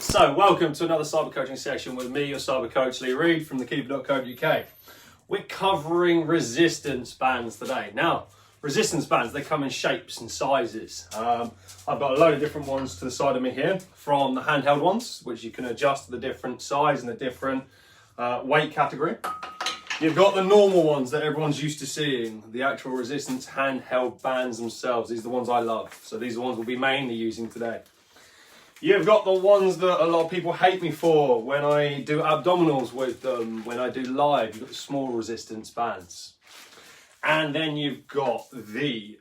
So, welcome to another cyber coaching session with me, your cyber coach Lee Reed from thekeeper.co.uk. We're covering resistance bands today. Now, resistance bands, they come in shapes and sizes. I've got a load of different ones to the side of me here, from the handheld ones, which you can adjust to the different size and the different weight category. You've got the normal ones that everyone's used to seeing, the actual resistance handheld bands themselves. These are the ones I love. So these are the ones we'll be mainly using today. You've got the ones that a lot of people hate me for when I do abdominals with them, when I do live. You've got the small resistance bands. And then you've got the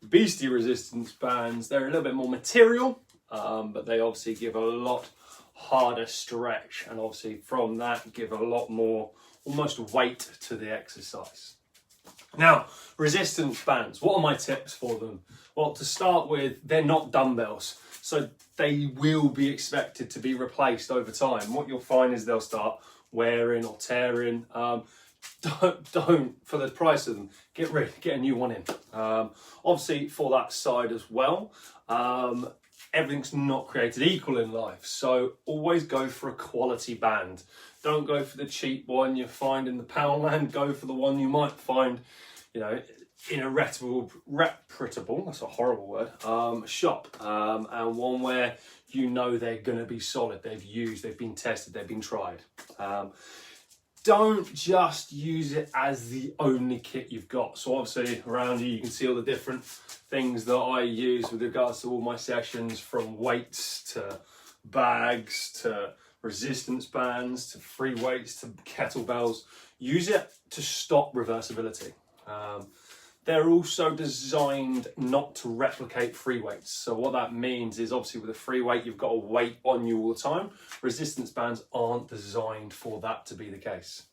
beastie resistance bands. They're a little bit more material, but they obviously give a lot harder stretch. And obviously from that, give a lot more almost weight to the exercise. Now, resistance bands, what are my tips for them? Well, to start with, they're not dumbbells. So they will be expected to be replaced over time. What you'll find is they'll start wearing or tearing. Don't for the price of them, get a new one in. Obviously for that side as well, everything's not created equal in life. So always go for a quality band. Don't go for the cheap one you find in the Poundland. Go for the one you might find, in a reputable, that's a horrible word, shop, and one where they're going to be solid, they've been tested, they've been tried. Don't just use it as the only kit you've got. So obviously around you can see all the different things that I use with regards to all my sessions, from weights to bags to resistance bands to free weights to kettlebells. Use it to stop reversibility. They're also designed not to replicate free weights. So what that means is, obviously with a free weight, you've got a weight on you all the time. Resistance bands aren't designed for that to be the case.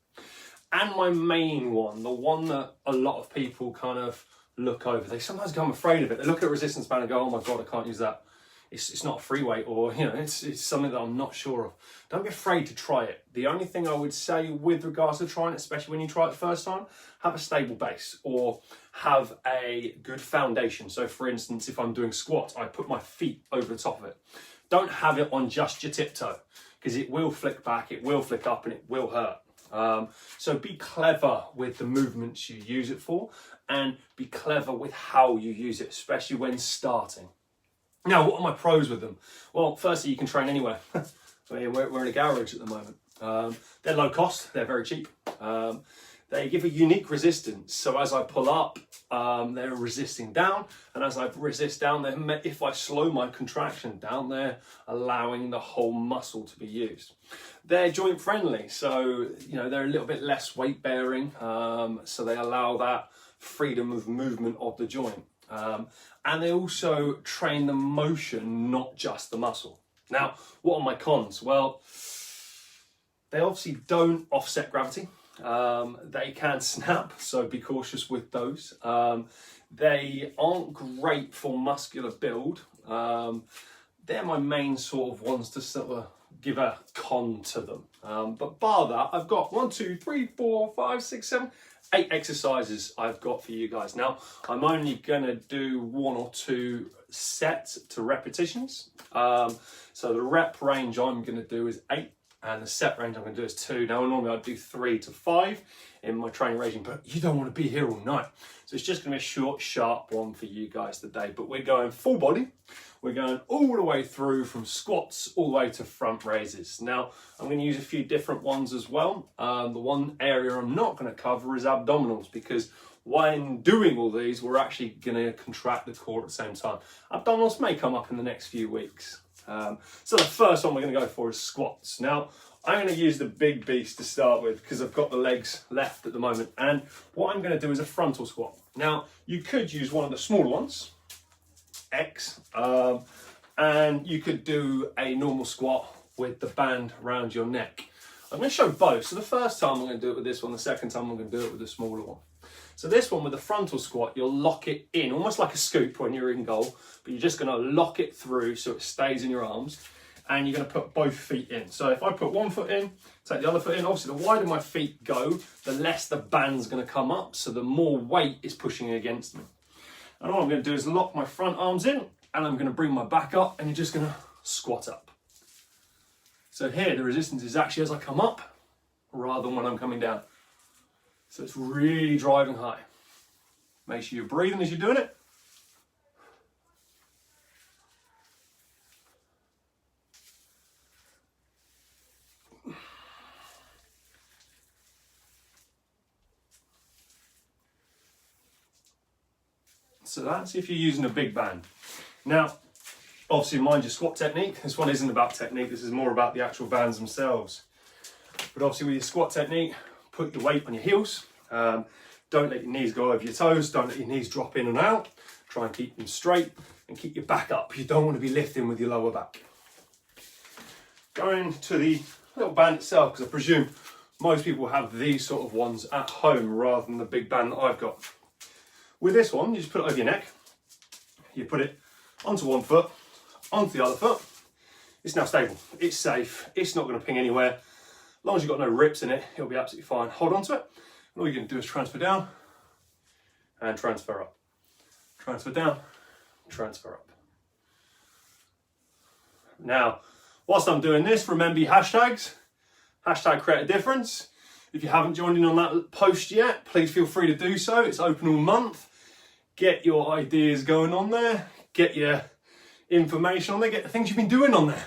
And my main one, the one that a lot of people kind of look over, they sometimes become afraid of it. They look at a resistance band and go, oh my God, I can't use that. It's not a free weight, or it's something that I'm not sure of. Don't be afraid to try it. The only thing I would say with regards to trying it, especially when you try it the first time, have a stable base or have a good foundation. So for instance, if I'm doing squats, I put my feet over the top of it. Don't have it on just your tiptoe, because it will flick back, it will flick up, and it will hurt. So be clever with the movements you use it for, and be clever with how you use it, especially when starting. Now, what are my pros with them? Well, firstly, you can train anywhere. We're in a garage at the moment. They're low cost, they're very cheap. They give a unique resistance. So as I pull up, they're resisting down. And as I resist down, if I slow my contraction down, they're allowing the whole muscle to be used. They're joint friendly. So, they're a little bit less weight bearing. So they allow that freedom of movement of the joint. And they also train the motion, not just the muscle. Now, what are my cons? Well, they obviously don't offset gravity. They can snap, so be cautious with those. They aren't great for muscular build. They're my main sort of ones to sort of give a con to them. But bar that, I've got 8 exercises I've got for you guys. Now, I'm only gonna do 1 or 2 sets to repetitions. So the rep range I'm gonna do is 8, and the set range I'm gonna do is 2. Now, normally I'd do 3 to 5 in my training regime, but you don't wanna be here all night. So it's just gonna be a short, sharp one for you guys today, but we're going full body. We're going all the way through from squats all the way to front raises. Now, I'm going to use a few different ones as well. The one area I'm not going to cover is abdominals, because when doing all these, we're actually going to contract the core at the same time. Abdominals may come up in the next few weeks. So the first one we're going to go for is squats. Now, I'm going to use the big beast to start with, because I've got the legs left at the moment. And what I'm going to do is a frontal squat. Now, you could use one of the smaller ones, X, and you could do a normal squat with the band around your neck. I'm going to show both. So the first time I'm going to do it with this one, the second time I'm going to do it with the smaller one. So this one with the frontal squat, you'll lock it in, almost like a scoop when you're in goal, but you're just going to lock it through so it stays in your arms, and you're going to put both feet in. So if I put one foot in, take the other foot in, obviously the wider my feet go, the less the band's going to come up, so the more weight is pushing against me. And all I'm going to do is lock my front arms in, and I'm going to bring my back up, and you're just going to squat up. So here the resistance is actually as I come up rather than when I'm coming down. So it's really driving high. Make sure you're breathing as you're doing it. So that's if you're using a big band. Now, obviously mind your squat technique. This one isn't about technique, this is more about the actual bands themselves. But obviously with your squat technique, put your weight on your heels. Don't let your knees go over your toes, don't let your knees drop in and out. Try and keep them straight and keep your back up. You don't want to be lifting with your lower back. Going to the little band itself, because I presume most people have these sort of ones at home rather than the big band that I've got. With this one, you just put it over your neck. You put it onto one foot, onto the other foot. It's now stable, it's safe, it's not going to ping anywhere. As long as you've got no rips in it, it'll be absolutely fine. Hold on to it. And all you're going to do is transfer down and transfer up. Transfer down, transfer up. Now, whilst I'm doing this, remember your hashtags. Hashtag create a difference. If you haven't joined in on that post yet, please feel free to do so. It's open all month. Get your ideas going on there. Get your information on there. Get the things you've been doing on there.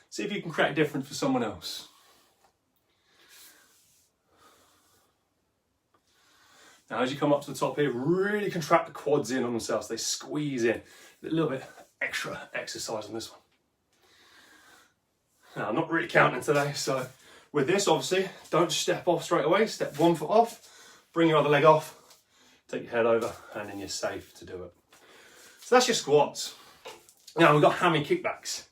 See if you can create a difference for someone else. Now, as you come up to the top here, really contract the quads in on themselves. They squeeze in. A little bit extra exercise on this one. Now, I'm not really counting today, so with this, obviously, don't step off straight away. Step one foot off, bring your other leg off, take your head over, and then you're safe to do it. So that's your squats. Now, we've got hammy kickbacks.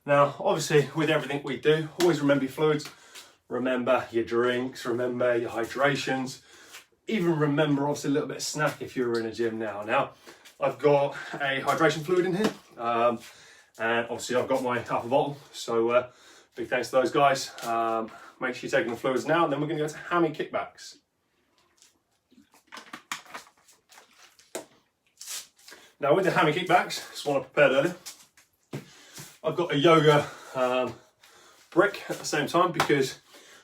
Now, obviously, with everything we do, always remember your fluids, remember your drinks, remember your hydrations, even remember, obviously, a little bit of snack if you're in a gym now. Now, I've got a hydration fluid in here, and obviously, I've got my half a bottle, so big thanks to those guys. Make sure you're taking the fluids now, and then we're going to go to hammy kickbacks. Now with the hammy kickbacks, this one I prepared earlier, I've got a yoga brick at the same time because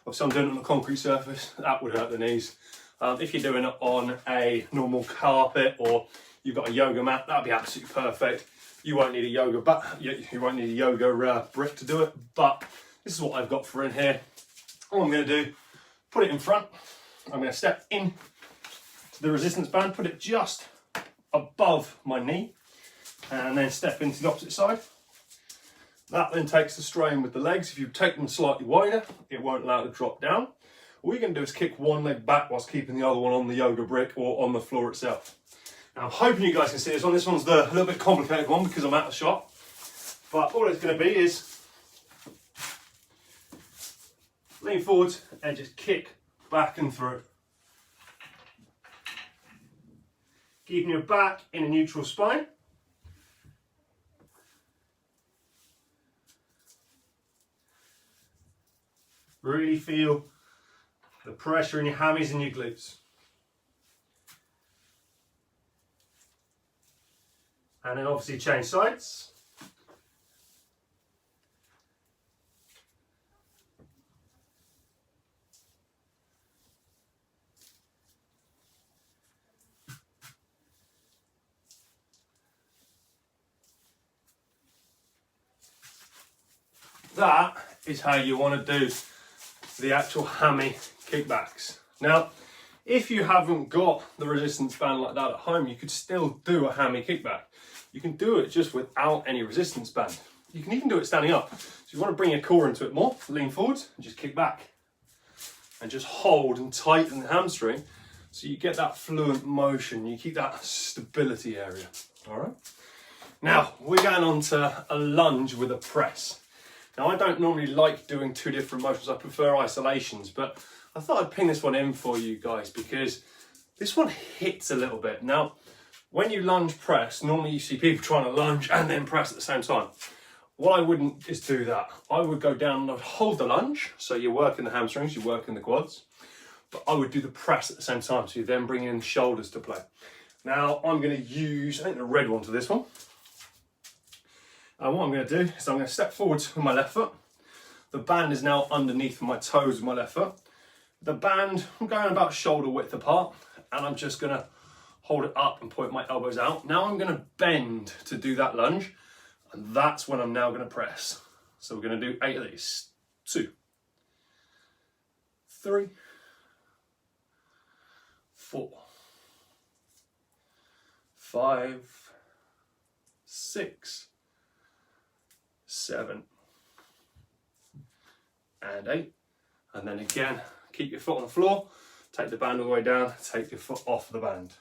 obviously I'm doing it on a concrete surface. That would hurt the knees. If you're doing it on a normal carpet or you've got a yoga mat, that'd be absolutely perfect. You won't need a yoga you won't need a yoga brick to do it, but this is what I've got for in here. All I'm going to do, put it in front. I'm going to step in to the resistance band, put it just above my knee, and then step into the opposite side. That then takes the strain with the legs. If you take them slightly wider, it won't allow it to drop down. All you're going to do is kick one leg back whilst keeping the other one on the yoga brick or on the floor itself. Now, I'm hoping you guys can see this one. This one's the little bit complicated one because I'm out of shot. But all it's going to be is lean forwards and just kick back and through. Keeping your back in a neutral spine. Really feel the pressure in your hammies and your glutes. And then obviously change sides. That is how you want to do the actual hammy kickbacks. Now, if you haven't got the resistance band like that at home, you could still do a hammy kickback. You can do it just without any resistance band. You can even do it standing up. So you want to bring your core into it more, lean forward and just kick back. And just hold and tighten the hamstring so you get that fluent motion, you keep that stability area, all right? Now, we're going on to a lunge with a press. Now, I don't normally like doing two different motions, I prefer isolations, but I thought I'd ping this one in for you guys because this one hits a little bit. Now, when you lunge press, normally you see people trying to lunge and then press at the same time. What I wouldn't is do that. I would go down and I'd hold the lunge, so you're working the hamstrings, you're working the quads, but I would do the press at the same time, so you then bring in the shoulders to play. Now, I'm going to use, I think the red one to this one. And what I'm going to do is I'm going to step forwards with my left foot. The band is now underneath my toes of my left foot. The band, I'm going about shoulder width apart, and I'm just gonna hold it up and point my elbows out. Now I'm gonna bend to do that lunge, and that's when I'm now gonna press. So we're gonna do 8 of these. 2, 3, 4, 5, 6, 7, and 8. And then again, keep your foot on the floor, take the band all the way down, take your foot off the band.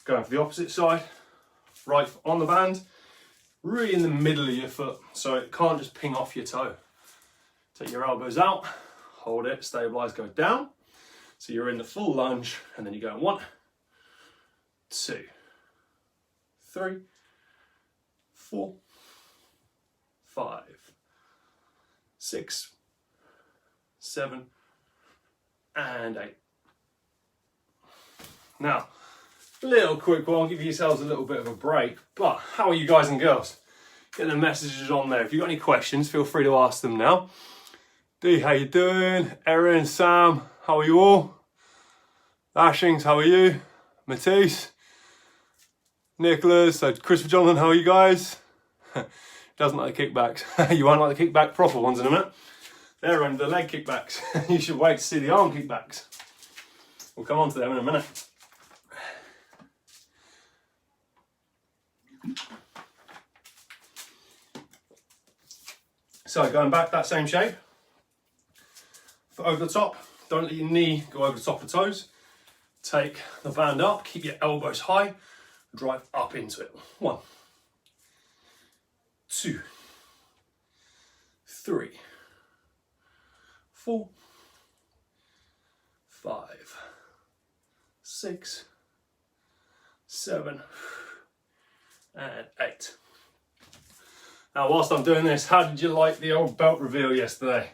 Going for the opposite side, right foot on the band, really in the middle of your foot, so it can't just ping off your toe. Take your elbows out, hold it, stabilize, go down. So you're in the full lunge, and then you go 1, 2, 3, 4, 5, 6, 7, and 8. Now, little quick one, give yourselves a little bit of a break, but how are you guys and girls? Get the messages on there. If you've got any questions, feel free to ask them now. D, how you doing? Erin, Sam, how are you all? Ashings, how are you? Matisse, Nicholas, Christopher Jonathan, how are you guys? Doesn't like the kickbacks. You won't like the kickback proper ones in a minute. They're under the leg kickbacks. You should wait to see the arm kickbacks. We'll come on to them in a minute. So going back that same shape, foot over the top, don't let your knee go over the top of the toes. Take the band up, keep your elbows high, drive up into it. 1, 2, 3, 4, 5, 6, 7, and 8. Now, whilst I'm doing this, how did you like the old belt reveal yesterday?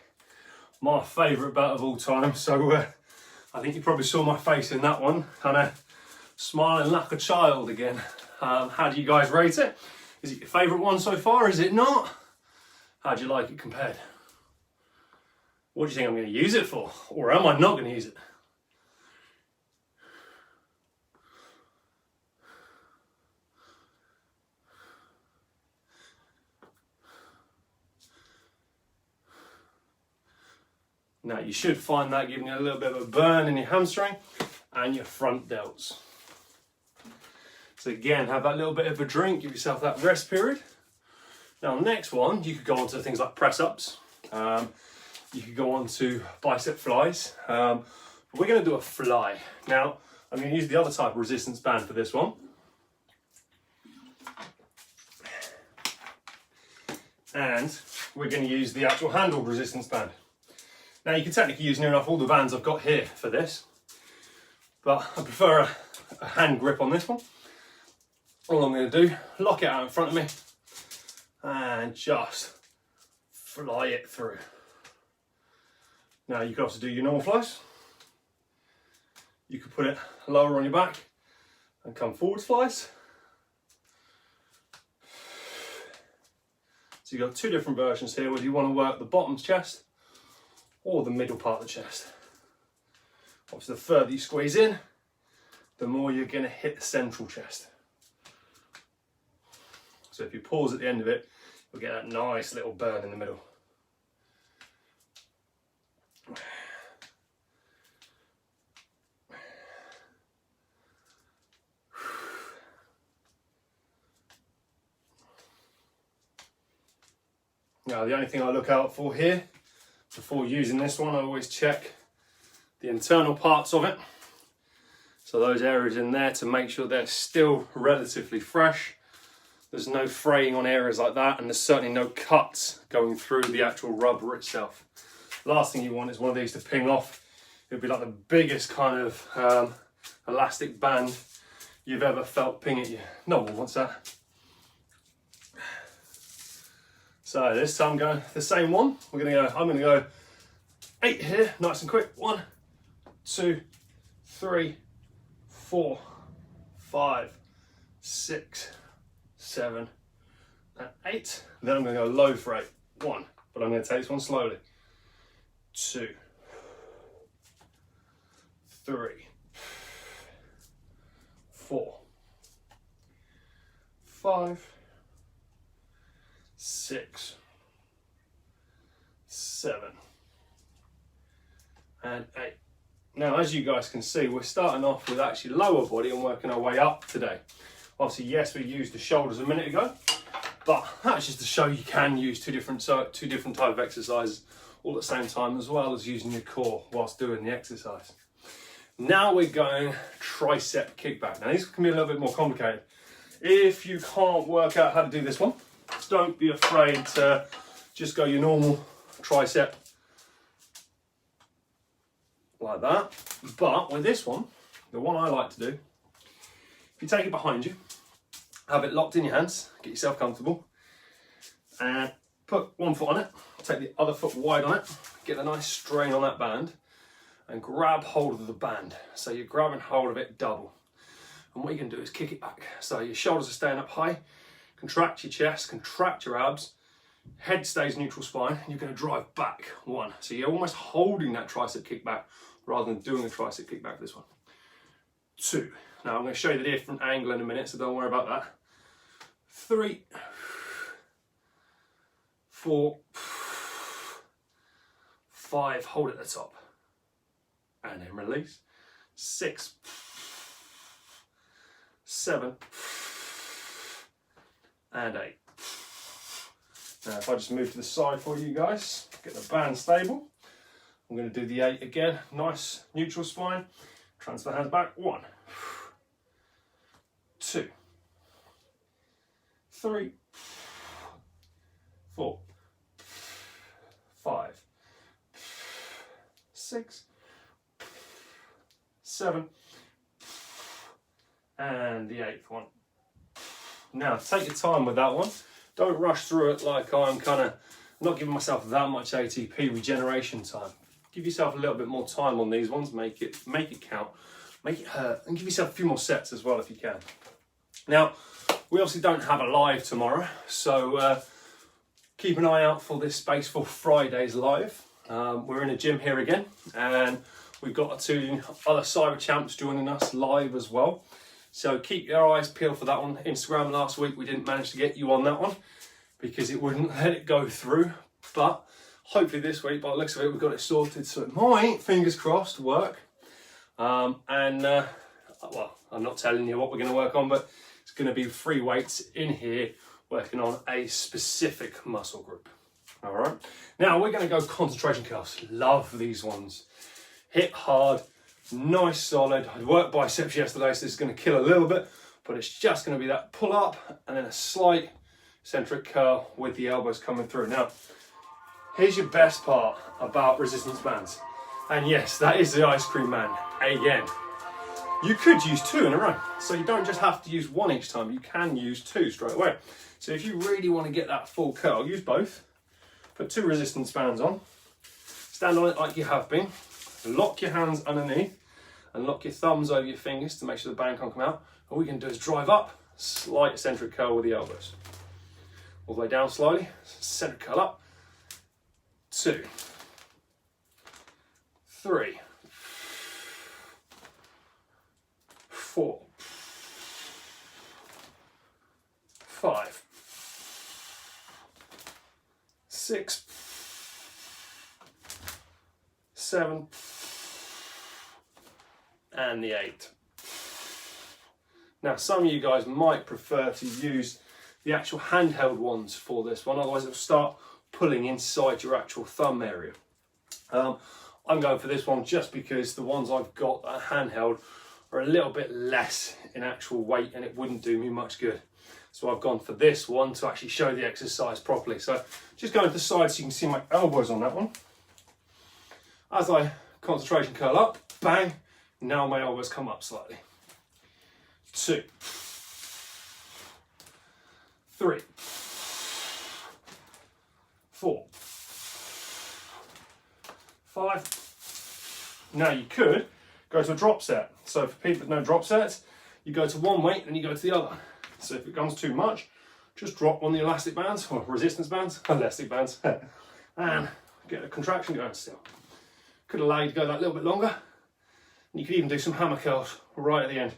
My favourite belt of all time, so I think you probably saw my face in that one, kind of smiling like a child again. How do you guys rate it? Is it your favourite one so far? Is it not? How do you like it compared? What do you think I'm going to use it for? Or am I not going to use it? Now you should find that giving you a little bit of a burn in your hamstring and your front delts. So again, have that little bit of a drink, give yourself that rest period. Now next one, you could go on to things like press ups. You could go on to bicep flies. But we're going to do a fly. Now I'm going to use the other type of resistance band for this one. And we're going to use the actual handled resistance band. Now you can technically use near enough all the bands I've got here for this, but I prefer a hand grip on this one. All I'm going to do, lock it out in front of me and just fly it through. Now you can also do your normal flies. You could put it lower on your back and come forwards flies. So you've got two different versions here, whether you want to work the bottom chest or the middle part of the chest. Obviously the further you squeeze in, the more you're going to hit the central chest. So if you pause at the end of it, you'll get that nice little burn in the middle. Now the only thing I look out for here, before using this one, I always check the internal parts of it. So those areas in there to make sure they're still relatively fresh. There's no fraying on areas like that, and there's certainly no cuts going through the actual rubber itself. Last thing you want is one of these to ping off. It'd be like the biggest kind of elastic band you've ever felt ping at you. No one wants that. So this time I'm going the same one. I'm gonna go 8 here, nice and quick. 1, 2, 3, 4, 5, 6, 7, and 8. Then I'm gonna go low for 8. 1, but I'm going to take this one slowly. 2, 3, 4, 5, 6, 7, and 8. Now, as you guys can see, we're starting off with actually lower body and working our way up today. Obviously, yes, we used the shoulders a minute ago, but that's just to show you can use two different type of exercises all at the same time, as well as using your core whilst doing the exercise. Now we're going tricep kickback. Now, these can be a little bit more complicated. If you can't work out how to do this one, don't be afraid to just go your normal tricep like that. But with this one, the one I like to do, if you take it behind you, have it locked in your hands, get yourself comfortable, and put one foot on it, take the other foot wide on it, get a nice strain on that band, and grab hold of the band. So you're grabbing hold of it double. And what you can do is kick it back. So your shoulders are staying up high, contract your chest, contract your abs, head stays neutral spine, and you're going to drive back 1. So you're almost holding that tricep kickback rather than doing a tricep kickback for this one. 2. Now I'm going to show you the different angle in a minute, so don't worry about that. 3, 4, 5, hold at the top, and then release. 6, 7, and 8. Now if I just move to the side for you guys, get the band stable, I'm going to do the 8 again, nice neutral spine, transfer hands back, 1, 2, 3, 4, 5, 6, 7, and the 8th one. Now take your time with that one. Don't rush through it like I'm not giving myself that much ATP regeneration time. Give yourself a little bit more time on these ones, make it count, make it hurt, and give yourself a few more sets as well if you can. Now, we obviously don't have a live tomorrow, so keep an eye out for this space for Friday's live. We're in a gym here again, and we've got 2 other cyber champs joining us live as well. So keep your eyes peeled for that one. Instagram last week, we didn't manage to get you on that one because it wouldn't let it go through. But hopefully this week, by the looks of it, we've got it sorted. So it might, fingers crossed, work. Well, I'm not telling you what we're going to work on, but it's going to be free weights in here working on a specific muscle group. All right. Now we're going to go concentration curls. Love these ones. Hit hard. Nice solid. I worked biceps yesterday, so this is going to kill a little bit, but it's just going to be that pull up and then a slight eccentric curl with the elbows coming through. Now, here's your best part about resistance bands. And yes, that is the ice cream man again. You could use 2 in a row, so you don't just have to use 1 each time. You can use 2 straight away. So if you really want to get that full curl, use both. Put 2 resistance bands on. Stand on it like you have been. Lock your hands underneath and lock your thumbs over your fingers to make sure the band can't come out. All we can do is drive up, slight eccentric curl with the elbows. All the way down slowly, eccentric curl up. 2, 3, 4, 5, 6, 7, and the 8. Now, some of you guys might prefer to use the actual handheld ones for this one, otherwise it'll start pulling inside your actual thumb area. I'm going for this one just because the ones I've got that are handheld are a little bit less in actual weight and it wouldn't do me much good. So I've gone for this one to actually show the exercise properly. So just going to the side so you can see my elbows on that one. As I concentration curl up, bang, now my elbows come up slightly. 2, 3, 4, 5. Now you could go to a drop set. So for people that know drop sets, you go to one weight and you go to the other. So if it becomes too much, just drop on the elastic bands or resistance bands, elastic bands, and get a contraction going still. Could allow you to go that little bit longer. And you could even do some hammer curls right at the end.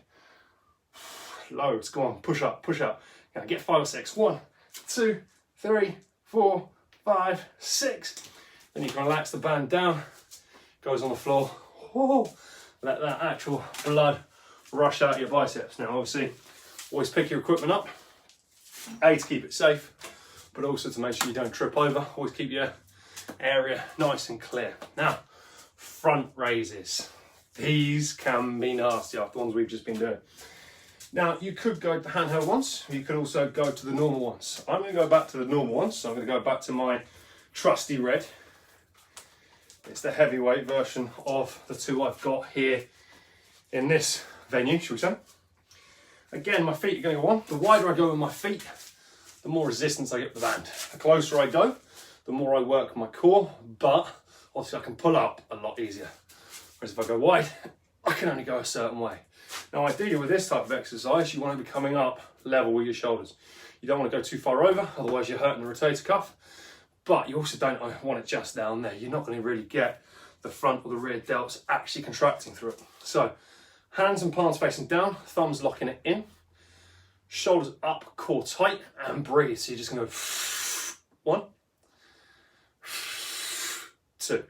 Loads, go on, push up, push up. Now get 5 or 6. 1, 2, 3, 4, 5, 6. Then you can relax the band down, goes on the floor. Whoa. Let that actual blood rush out your biceps. Now obviously, always pick your equipment up. A, to keep it safe, but also to make sure you don't trip over. Always keep your area nice and clear. Now, front raises. These can be nasty after the ones we've just been doing. Now, you could go to the handheld ones. You could also go to the normal ones. I'm going to go back to the normal ones. So I'm going to go back to my trusty red. It's the heavyweight version of the two I've got here in this venue, shall we say. Again, my feet are going to go on. The wider I go with my feet, the more resistance I get with the band. The closer I go, the more I work my core, but obviously I can pull up a lot easier. Whereas if I go wide, I can only go a certain way. Now ideally with this type of exercise, you want to be coming up level with your shoulders. You don't want to go too far over, otherwise you're hurting the rotator cuff. But you also don't want it just down there. You're not going to really get the front or the rear delts actually contracting through it. So hands and palms facing down, thumbs locking it in, shoulders up, core tight, and breathe. So you're just going to go 1, 2,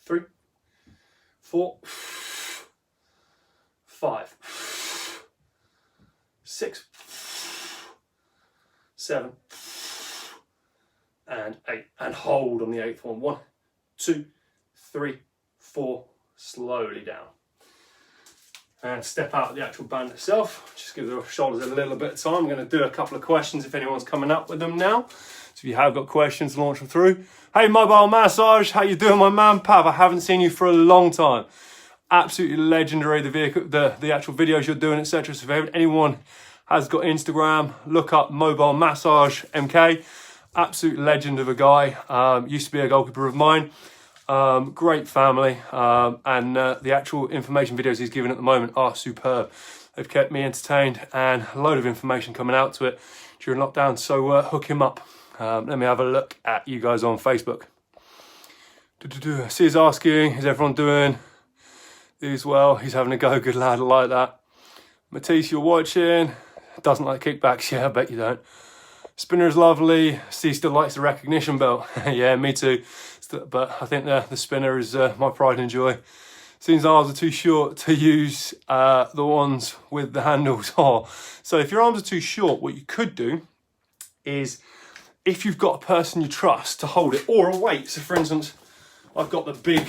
3, 4, 5, 6, 7, and 8, and hold on the 8th one. 1, 2, 3, 4, slowly down. And step out of the actual band itself. Just give the shoulders a little bit of time. I'm going to do a couple of questions if anyone's coming up with them now. So if you have got questions, launch them through. Hey, Mobile Massage, how you doing, my man? Pav, I haven't seen you for a long time. Absolutely legendary, the actual videos you're doing, etc. So if anyone has got Instagram, look up Mobile Massage MK. Absolute legend of a guy. Used to be a goalkeeper of mine. Great family. And the actual information videos he's given at the moment are superb. They've kept me entertained and a load of information coming out to it during lockdown. So hook him up. Let me have a look at you guys on Facebook. See, he's asking, is everyone doing as well? He's having a go. Good lad, I like that. Matisse, you're watching. Doesn't like kickbacks. Yeah, I bet you don't. Spinner's lovely. Steve still likes the recognition belt. Yeah, me too. But I think the spinner is my pride and joy. Seems arms are too short to use the ones with the handles. Oh. So if your arms are too short, what you could do is, if you've got a person you trust to hold it, or a weight. So for instance, I've got the big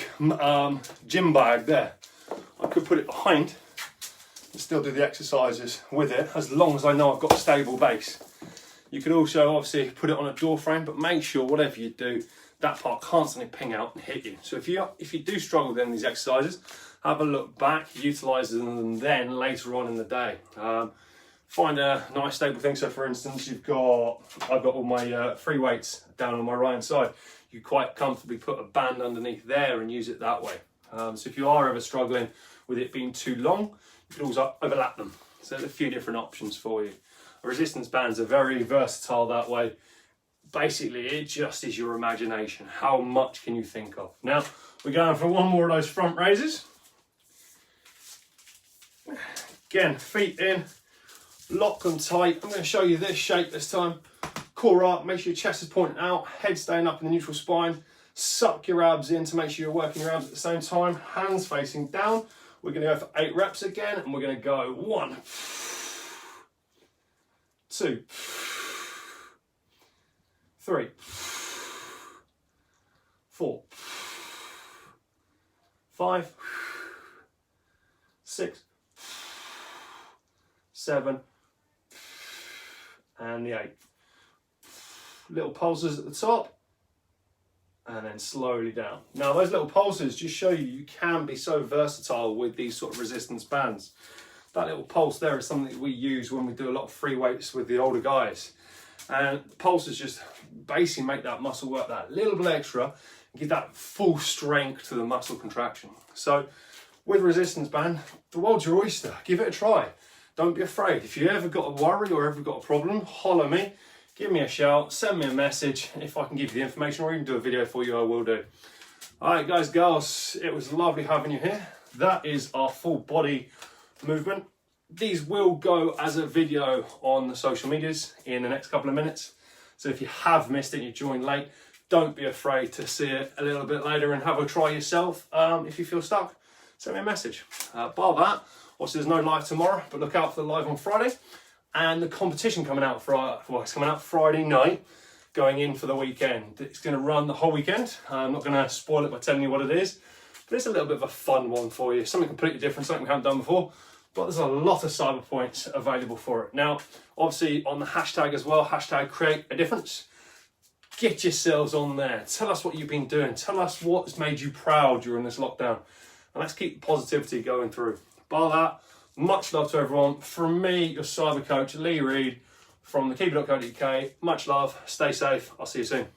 gym bag there. I could put it behind and still do the exercises with it, as long as I know I've got a stable base. You could also obviously put it on a door frame, but make sure whatever you do, that part constantly ping out and hit you. So if you do struggle with any of these exercises, have a look back, utilise them then later on in the day. Find a nice stable thing. So for instance, I've got all my free weights down on my right hand side. You quite comfortably put a band underneath there and use it that way. So if you are ever struggling with it being too long, you can also overlap them. So there's a few different options for you. Resistance bands are very versatile that way. Basically, it just is your imagination. How much can you think of? Now, we're going for one more of those front raises. Again, feet in, lock them tight. I'm going to show you this shape this time. Core up, make sure your chest is pointing out, head staying up in the neutral spine. Suck your abs in to make sure you're working your abs at the same time. Hands facing down. We're going to go for 8 reps again, and we're going to go 1, 2, 3, 4, 5, 6, 7, and the 8. Little pulses at the top, and then slowly down. Now those little pulses just show you can be so versatile with these sort of resistance bands. That little pulse there is something that we use when we do a lot of free weights with the older guys. And pulses just basically make that muscle work that little bit extra and give that full strength to the muscle contraction. So with resistance band, the world's your oyster. Give it a try. Don't be afraid. If you ever got a worry or ever got a problem, holler me. give me a shout, send me a message. If I can give you the information or even do a video for you, I will do. All right, guys, girls, it was lovely having you here. That is our full body movement. These will go as a video on the social medias in the next couple of minutes. So if you have missed it and you joined late, don't be afraid to see it a little bit later and have a try yourself. If you feel stuck, send me a message. Bar that, obviously there's no live tomorrow, but look out for the live on Friday. And the competition coming out Friday, well, it's coming out Friday night, going in for the weekend. It's going to run the whole weekend. I'm not going to spoil it by telling you what it is, but it's a little bit of a fun one for you. Something completely different, something we haven't done before, but there's a lot of cyber points available for it. Now, obviously on the hashtag as well, hashtag create a difference. Get yourselves on there. Tell us what you've been doing. Tell us what's made you proud during this lockdown. And let's keep the positivity going through. Bar that, much love to everyone. From me, your cyber coach, Lee Reed, from the keeper.co.uk. Much love, stay safe. I'll see you soon.